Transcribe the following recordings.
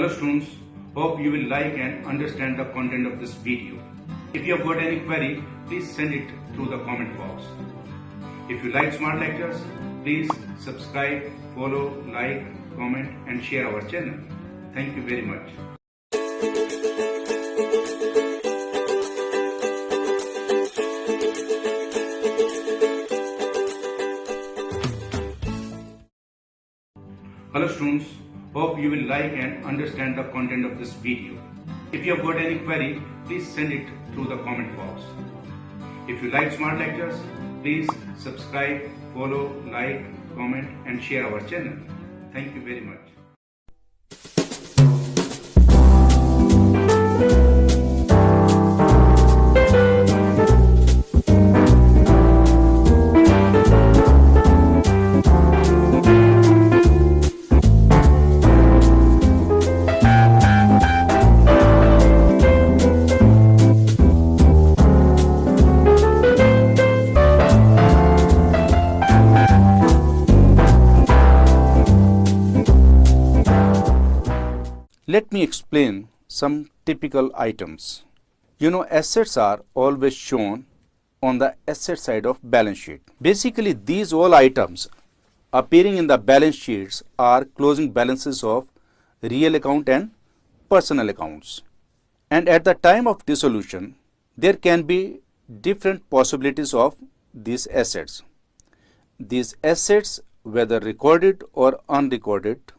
Hello students, hope you will like and understand the content of this video. If you have got any query, please send it through the comment box. If you like Smartlectures, please subscribe, follow, like, comment and share our channel. Thank you very much. Hello students, hope you will like and understand the content of this video. If you have got any query, please send it through the comment box. If you like Smartlectures, please subscribe, follow, like, comment and share our channel. Thank you very much. Let me explain some typical items. Assets are always shown on the asset side of balance sheet. Basically, these all items appearing in the balance sheets are closing balances of real account and personal accounts. And at the time of dissolution, there can be different possibilities of these assets. These assets, whether recorded or unrecorded,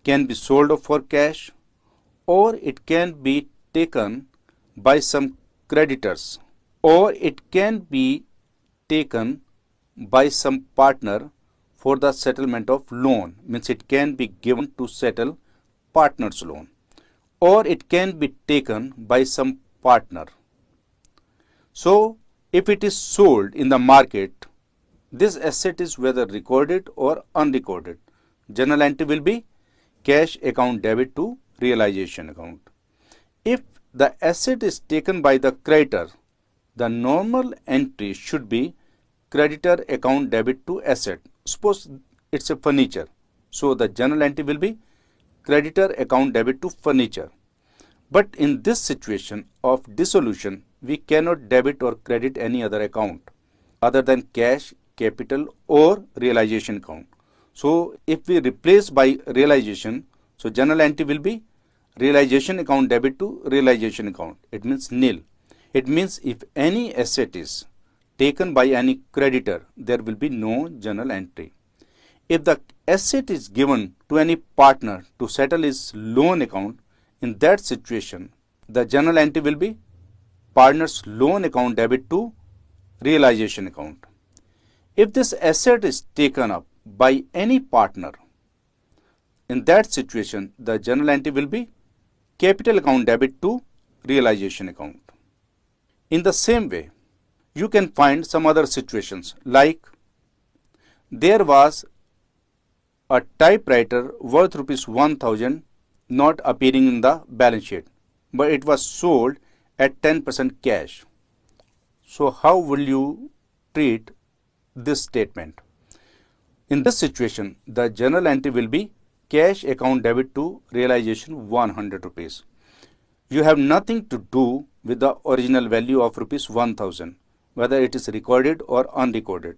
can be sold for cash, or it can be taken by some creditors, or it can be taken by some partner for the settlement of loan. Means it can be given to settle partner's loan, or it can be taken by some partner. So if it is sold in the market, this asset is whether recorded or unrecorded. Journal entry will be cash account debit to realization account. If the asset is taken by the creditor, the normal entry should be creditor account debit to asset. Suppose it's a furniture, so the journal entry will be creditor account debit to furniture. But in this situation of dissolution, we cannot debit or credit any other account other than cash, capital or realization account. So if we replace by realization, so journal entry will be realization account debit to realization account. It means nil. It means if any asset is taken by any creditor, there will be no journal entry. If the asset is given to any partner to settle his loan account, in that situation, the journal entry will be partner's loan account debit to realization account. If this asset is taken up by any partner, in that situation, the journal entry will be capital account debit to realization account. In the same way, you can find some other situations like there was a typewriter worth ₹1,000 not appearing in the balance sheet, but it was sold at 10% cash. So how will you treat this statement? In this situation, the journal entry will be cash account debit to realization ₹100. You have nothing to do with the original value of ₹1,000, whether it is recorded or unrecorded.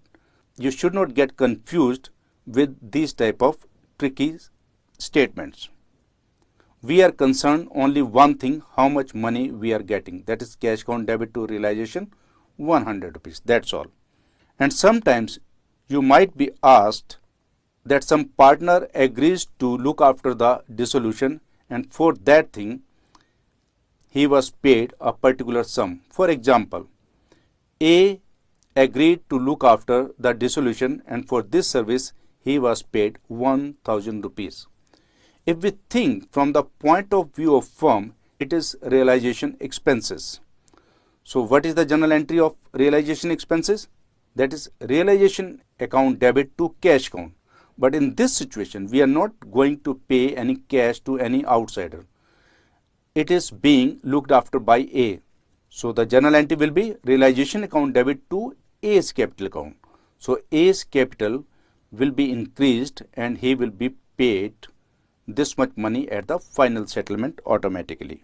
You should not get confused with these type of tricky statements. We are concerned only one thing, how much money we are getting. That is cash account debit to realization ₹100. That's all. And sometimes you might be asked that some partner agrees to look after the dissolution, and for that thing he was paid a particular sum. For example, A agreed to look after the dissolution, and for this service he was paid ₹1,000. If we think from the point of view of firm, it is realization expenses. So what is the journal entry of realization expenses? That is realization account debit to cash account. But in this situation, we are not going to pay any cash to any outsider. It is being looked after by A. So the journal entry will be realization account debit to A's capital account. So A's capital will be increased and he will be paid this much money at the final settlement automatically.